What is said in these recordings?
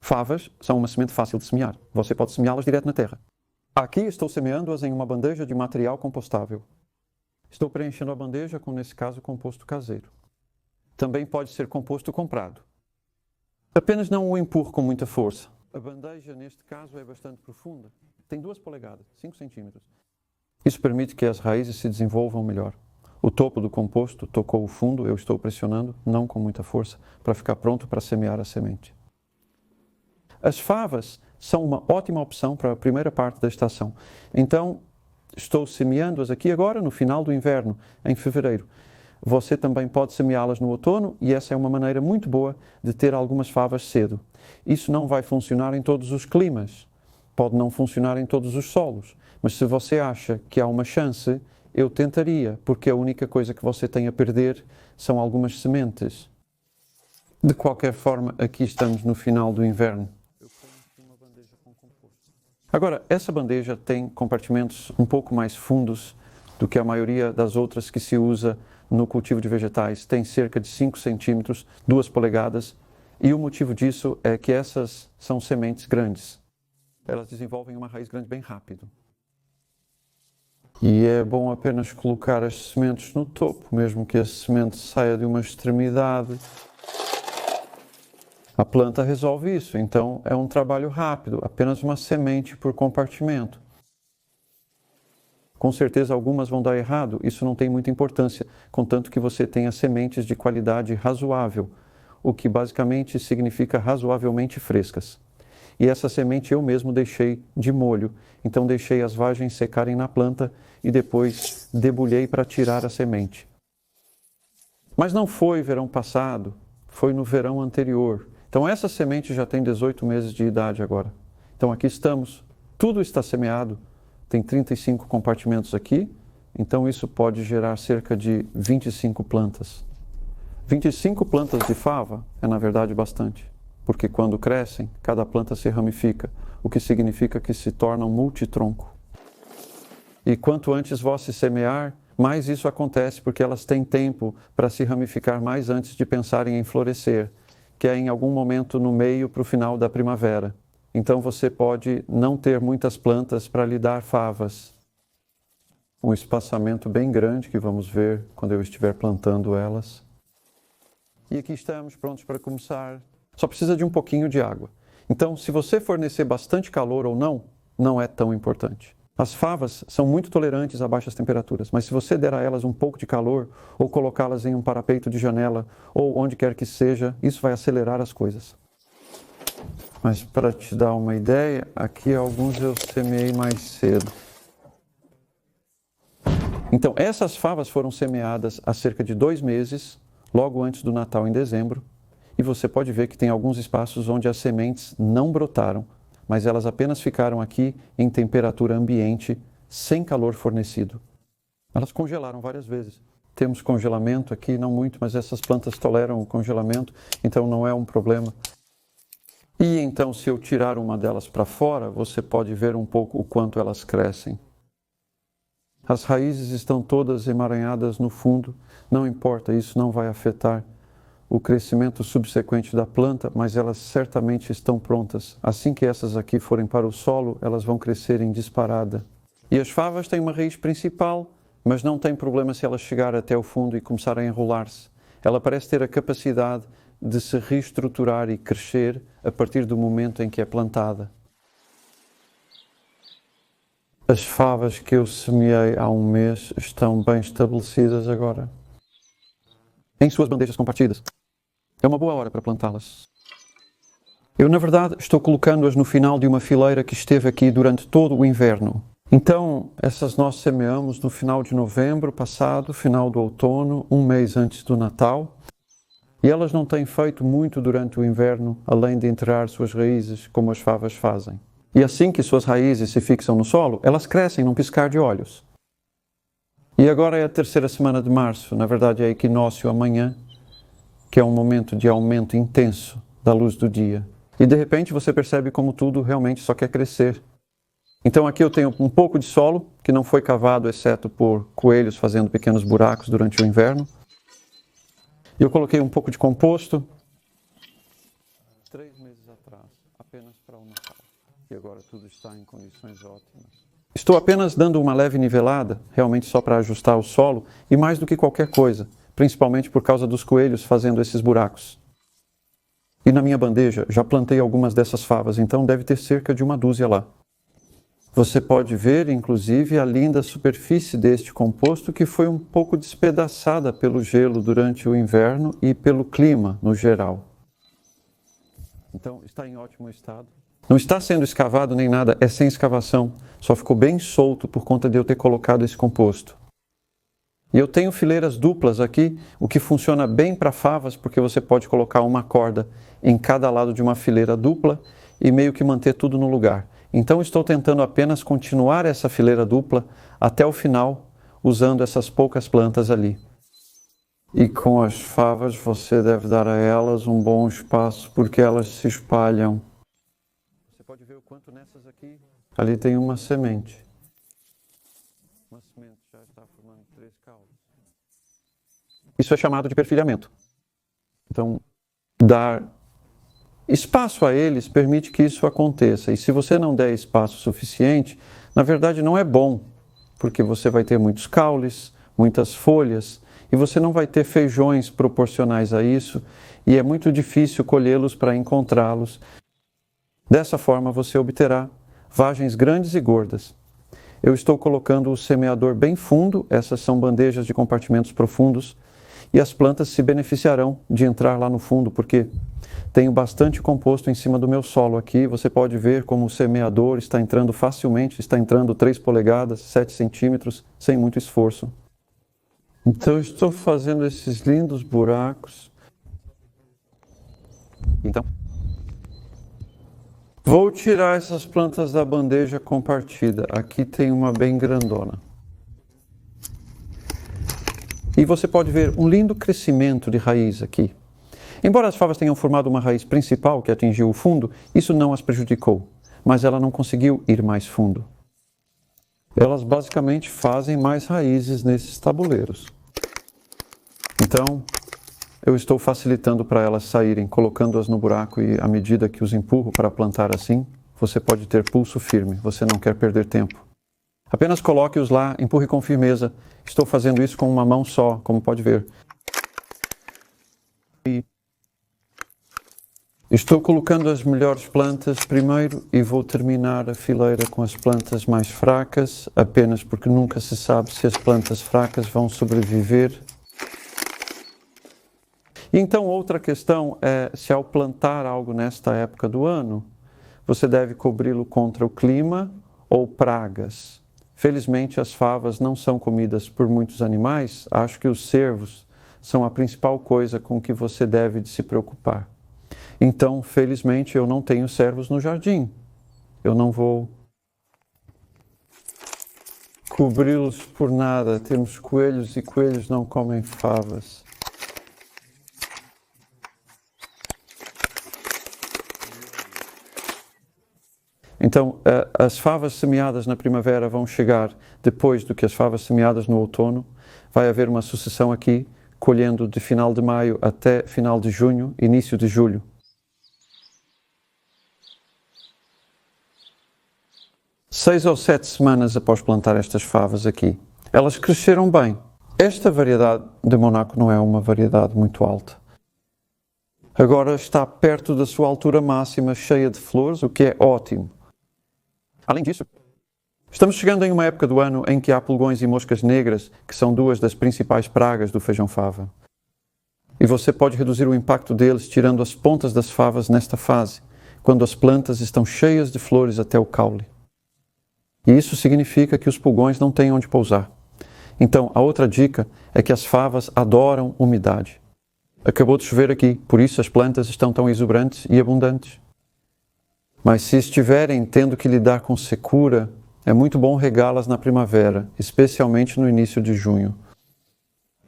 Favas são uma semente fácil de semear. Você pode semeá-las direto na terra. Aqui estou semeando-as em uma bandeja de material compostável. Estou preenchendo a bandeja com, nesse caso, composto caseiro. Também pode ser composto comprado. Apenas não o empurre com muita força. A bandeja, neste caso, é bastante profunda. Tem 2 polegadas, 5 centímetros. Isso permite que as raízes se desenvolvam melhor. O topo do composto tocou o fundo, eu estou pressionando, não com muita força, para ficar pronto para semear a semente. As favas são uma ótima opção para a primeira parte da estação. Então, estou semeando-as aqui agora, no final do inverno, em fevereiro. Você também pode semeá-las no outono e essa é uma maneira muito boa de ter algumas favas cedo. Isso não vai funcionar em todos os climas, pode não funcionar em todos os solos, mas se você acha que há uma chance, eu tentaria, porque a única coisa que você tem a perder são algumas sementes. De qualquer forma, aqui estamos no final do inverno. Agora, essa bandeja tem compartimentos um pouco mais fundos do que a maioria das outras que se usa no cultivo de vegetais. Tem cerca de 5 centímetros, 2 polegadas, e o motivo disso é que essas são sementes grandes. Elas desenvolvem uma raiz grande bem rápido. E é bom apenas colocar as sementes no topo, mesmo que a semente saia de uma extremidade. A planta resolve isso, então é um trabalho rápido, apenas uma semente por compartimento. Com certeza algumas vão dar errado, isso não tem muita importância, contanto que você tenha sementes de qualidade razoável, o que basicamente significa razoavelmente frescas. E essa semente eu mesmo deixei de molho, então deixei as vagens secarem na planta e depois debulhei para tirar a semente. Mas não foi verão passado, foi no verão anterior. Então essa semente já tem 18 meses de idade agora. Então aqui estamos, tudo está semeado, tem 35 compartimentos aqui, então isso pode gerar cerca de 25 plantas. 25 plantas de fava é na verdade bastante, porque quando crescem, cada planta se ramifica, o que significa que se tornam multitronco. E quanto antes você semear, mais isso acontece, porque elas têm tempo para se ramificar mais antes de pensarem em florescer, que é em algum momento no meio para o final da primavera. Então você pode não ter muitas plantas para lhe dar favas. Um espaçamento bem grande que vamos ver quando eu estiver plantando elas. E aqui estamos prontos para começar. Só precisa de um pouquinho de água. Então, se você fornecer bastante calor ou não, não é tão importante. As favas são muito tolerantes a baixas temperaturas, mas se você der a elas um pouco de calor, ou colocá-las em um parapeito de janela, ou onde quer que seja, isso vai acelerar as coisas. Mas para te dar uma ideia, aqui alguns eu semeei mais cedo. Então, essas favas foram semeadas há cerca de 2 meses, logo antes do Natal, em dezembro, e você pode ver que tem alguns espaços onde as sementes não brotaram, mas elas apenas ficaram aqui em temperatura ambiente, sem calor fornecido. Elas congelaram várias vezes. Temos congelamento aqui, não muito, mas essas plantas toleram o congelamento, então não é um problema. E então, se eu tirar uma delas para fora, você pode ver um pouco o quanto elas crescem. As raízes estão todas emaranhadas no fundo, não importa, isso não vai afetar o crescimento subsequente da planta, mas elas certamente estão prontas. Assim que essas aqui forem para o solo, elas vão crescer em disparada. E as favas têm uma raiz principal, mas não tem problema se ela chegar até o fundo e começar a enrolar-se. Ela parece ter a capacidade de se reestruturar e crescer a partir do momento em que é plantada. As favas que eu semeei há um mês estão bem estabelecidas agora, em suas bandejas compartidas. É uma boa hora para plantá-las. Eu, na verdade, estou colocando-as no final de uma fileira que esteve aqui durante todo o inverno. Então, essas nós semeamos no final de novembro passado, final do outono, um mês antes do Natal. E elas não têm feito muito durante o inverno, além de enterrar suas raízes, como as favas fazem. E assim que suas raízes se fixam no solo, elas crescem num piscar de olhos. E agora é a 3ª semana de março, na verdade é equinócio amanhã, que é um momento de aumento intenso da luz do dia. E de repente você percebe como tudo realmente só quer crescer. Então aqui eu tenho um pouco de solo, que não foi cavado, exceto por coelhos fazendo pequenos buracos durante o inverno. E eu coloquei um pouco de composto. 3 meses atrás. apenas para o Natal. E agora tudo está em condições ótimas. Estou apenas dando uma leve nivelada, realmente só para ajustar o solo, e mais do que qualquer coisa, principalmente por causa dos coelhos fazendo esses buracos. E na minha bandeja já plantei algumas dessas favas, então deve ter cerca de 1 dúzia lá. Você pode ver, inclusive, a linda superfície deste composto que foi um pouco despedaçada pelo gelo durante o inverno e pelo clima no geral. Então, está em ótimo estado. Não está sendo escavado nem nada, é sem escavação. Só ficou bem solto por conta de eu ter colocado esse composto. E eu tenho fileiras duplas aqui, o que funciona bem para favas, porque você pode colocar uma corda em cada lado de uma fileira dupla e meio que manter tudo no lugar. Então estou tentando apenas continuar essa fileira dupla até o final, usando essas poucas plantas ali. E com as favas você deve dar a elas um bom espaço, porque elas se espalham. Você pode ver o quanto nessas aqui... Ali tem uma semente. Uma semente já está formando 3 caules. Isso é chamado de perfilhamento. Então, dar espaço a eles permite que isso aconteça. E se você não der espaço suficiente, na verdade não é bom, porque você vai ter muitos caules, muitas folhas, e você não vai ter feijões proporcionais a isso, e é muito difícil colhê-los para encontrá-los. Dessa forma você obterá vagens grandes e gordas. Eu estou colocando o semeador bem fundo, essas são bandejas de compartimentos profundos, e as plantas se beneficiarão de entrar lá no fundo, porque tenho bastante composto em cima do meu solo aqui. Você pode ver como o semeador está entrando facilmente, está entrando 3 polegadas, 7 centímetros, sem muito esforço. Então estou fazendo esses lindos buracos. Então, vou tirar essas plantas da bandeja compartida. Aqui tem uma bem grandona. E você pode ver um lindo crescimento de raiz aqui. Embora as favas tenham formado uma raiz principal que atingiu o fundo, isso não as prejudicou, mas ela não conseguiu ir mais fundo. Elas basicamente fazem mais raízes nesses tabuleiros. Então, eu estou facilitando para elas saírem, colocando-as no buraco e à medida que os empurro para plantar assim, você pode ter pulso firme, você não quer perder tempo. Apenas coloque-os lá, empurre com firmeza. Estou fazendo isso com uma mão só, como pode ver. E estou colocando as melhores plantas primeiro e vou terminar a fileira com as plantas mais fracas, apenas porque nunca se sabe se as plantas fracas vão sobreviver. E então outra questão é se ao plantar algo nesta época do ano, você deve cobri-lo contra o clima ou pragas. Felizmente as favas não são comidas por muitos animais, acho que os cervos são a principal coisa com que você deve de se preocupar. Então, felizmente, eu não tenho cervos no jardim. Eu não vou cobri-los por nada. Temos coelhos e coelhos não comem favas. Então, as favas semeadas na primavera vão chegar depois do que as favas semeadas no outono. Vai haver uma sucessão aqui, colhendo de final de maio até final de junho, início de julho. 6 ou 7 semanas após plantar estas favas aqui, elas cresceram bem. Esta variedade de Monaco não é uma variedade muito alta. Agora está perto da sua altura máxima, cheia de flores, o que é ótimo. Além disso, estamos chegando em uma época do ano em que há pulgões e moscas negras, que são 2 das principais pragas do feijão-fava. E você pode reduzir o impacto deles tirando as pontas das favas nesta fase, quando as plantas estão cheias de flores até o caule. E isso significa que os pulgões não têm onde pousar. Então, a outra dica é que as favas adoram umidade. Acabou de chover aqui, por isso as plantas estão tão exuberantes e abundantes. Mas se estiverem tendo que lidar com secura, é muito bom regá-las na primavera, especialmente no início de junho.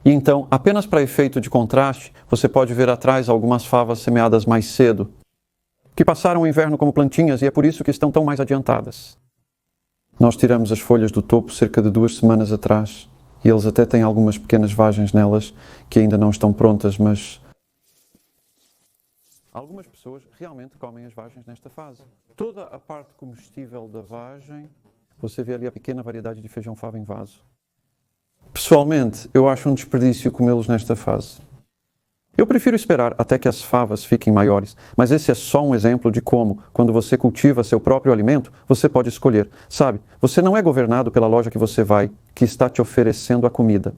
E então, apenas para efeito de contraste, você pode ver atrás algumas favas semeadas mais cedo, que passaram o inverno como plantinhas e é por isso que estão tão mais adiantadas. Nós tiramos as folhas do topo cerca de 2 semanas atrás, e eles até têm algumas pequenas vagens nelas que ainda não estão prontas, mas Algumas pessoas realmente comem as vagens nesta fase. Toda a parte comestível da vagem, você vê ali a pequena variedade de feijão fava em vaso. Pessoalmente, eu acho um desperdício comê-los nesta fase. Eu prefiro esperar até que as favas fiquem maiores, mas esse é só um exemplo de como, quando você cultiva seu próprio alimento, você pode escolher. Sabe, você não é governado pela loja que você vai, que está te oferecendo a comida.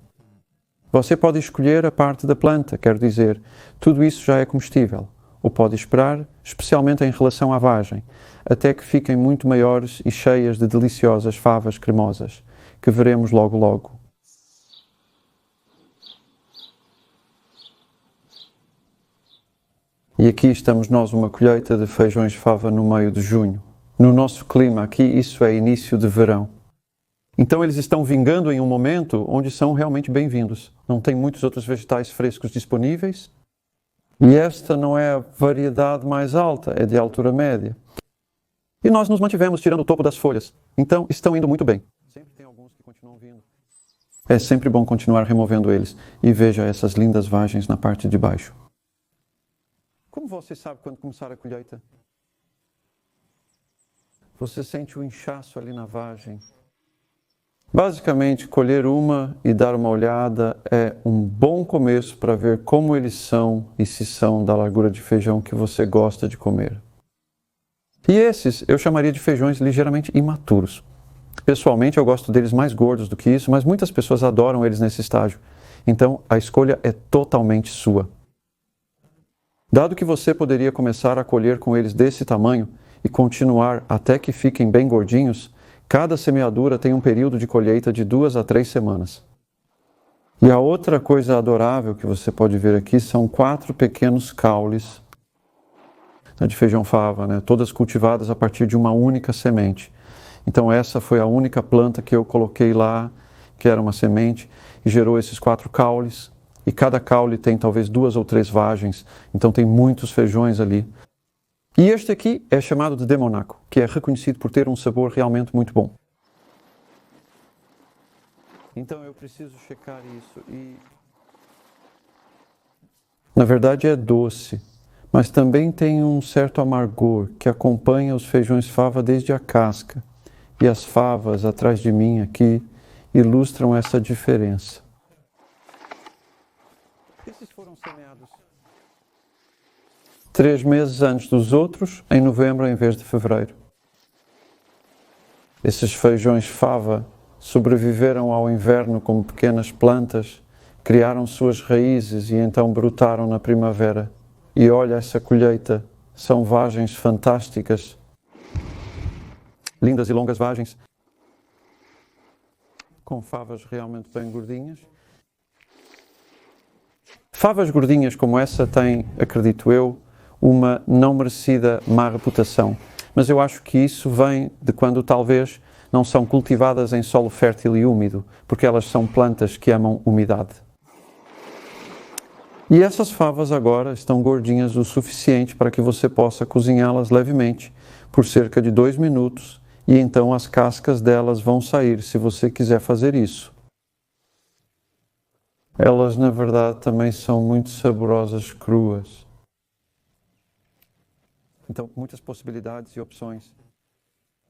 Você pode escolher a parte da planta, quer dizer, tudo isso já é comestível. Ou pode esperar, especialmente em relação à vagem, até que fiquem muito maiores e cheias de deliciosas favas cremosas, que veremos logo logo. E aqui estamos nós, uma colheita de feijões fava no meio de junho. No nosso clima aqui, isso é início de verão. Então eles estão vingando em um momento onde são realmente bem-vindos. Não tem muitos outros vegetais frescos disponíveis. E esta não é a variedade mais alta, é de altura média. E nós nos mantivemos tirando o topo das folhas. Então estão indo muito bem. Sempre tem alguns que continuam vindo. É sempre bom continuar removendo eles. E veja essas lindas vagens na parte de baixo. Como você sabe quando começar a colheita? Você sente o inchaço ali na vagem. Basicamente, colher uma e dar uma olhada é um bom começo para ver como eles são e se são da largura de feijão que você gosta de comer. E esses eu chamaria de feijões ligeiramente imaturos. Pessoalmente, eu gosto deles mais gordos do que isso, mas muitas pessoas adoram eles nesse estágio. Então, a escolha é totalmente sua. Dado que você poderia começar a colher com eles desse tamanho e continuar até que fiquem bem gordinhos, cada semeadura tem um período de colheita de 2 a 3 semanas. E a outra coisa adorável que você pode ver aqui são 4 pequenos caules de feijão fava, né? Todas cultivadas a partir de uma única semente. Então essa foi a única planta que eu coloquei lá, que era uma semente, e gerou esses 4 caules. E cada caule tem talvez 2 ou 3 vagens, então tem muitos feijões ali. E este aqui é chamado de demonaco, que é reconhecido por ter um sabor realmente muito bom. Então eu preciso checar isso e... Na verdade é doce, mas também tem um certo amargor que acompanha os feijões fava desde a casca. E as favas atrás de mim aqui ilustram essa diferença. Esses foram semeados 3 meses antes dos outros, em novembro em vez de fevereiro. Esses feijões fava sobreviveram ao inverno como pequenas plantas, criaram suas raízes e então brotaram na primavera. E olha essa colheita, são vagens fantásticas, lindas e longas vagens, com favas realmente bem gordinhas. Favas gordinhas como essa têm, acredito eu, uma não merecida má reputação. Mas eu acho que isso vem de quando talvez não são cultivadas em solo fértil e úmido, porque elas são plantas que amam umidade. E essas favas agora estão gordinhas o suficiente para que você possa cozinhá-las levemente por cerca de 2 minutos e então as cascas delas vão sair se você quiser fazer isso. Elas, na verdade, também são muito saborosas cruas. Então, muitas possibilidades e opções.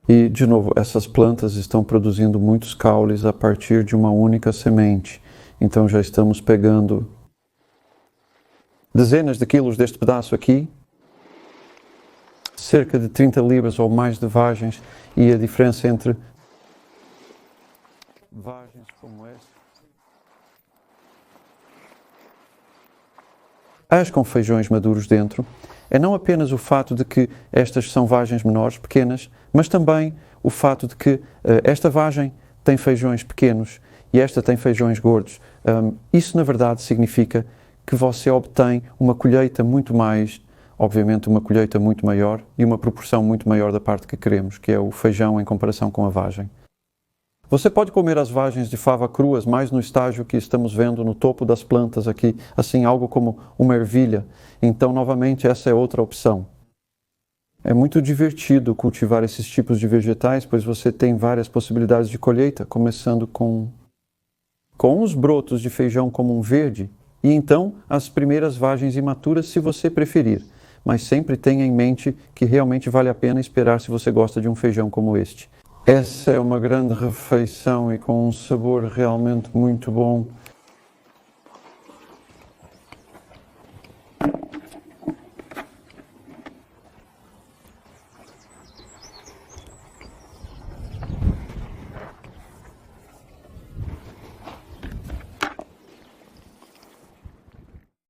E, de novo, essas plantas estão produzindo muitos caules a partir de uma única semente. Então, já estamos pegando dezenas de quilos deste pedaço aqui, cerca de 30 libras ou mais de vagens, e a diferença entre vagens como esta, as com feijões maduros dentro, é não apenas o fato de que estas são vagens menores, pequenas, mas também o fato de que esta vagem tem feijões pequenos e esta tem feijões gordos. Isso, na verdade, significa que você obtém uma colheita muito mais, obviamente uma colheita muito maior e uma proporção muito maior da parte que queremos, que é o feijão em comparação com a vagem. Você pode comer as vagens de fava cruas mais no estágio que estamos vendo no topo das plantas aqui, assim, algo como uma ervilha. Então, novamente, essa é outra opção. É muito divertido cultivar esses tipos de vegetais, pois você tem várias possibilidades de colheita, começando com os brotos de feijão comum verde, e então as primeiras vagens imaturas, se você preferir. mas sempre tenha em mente que realmente vale a pena esperar se você gosta de um feijão como este. Essa é uma grande refeição e com um sabor realmente muito bom.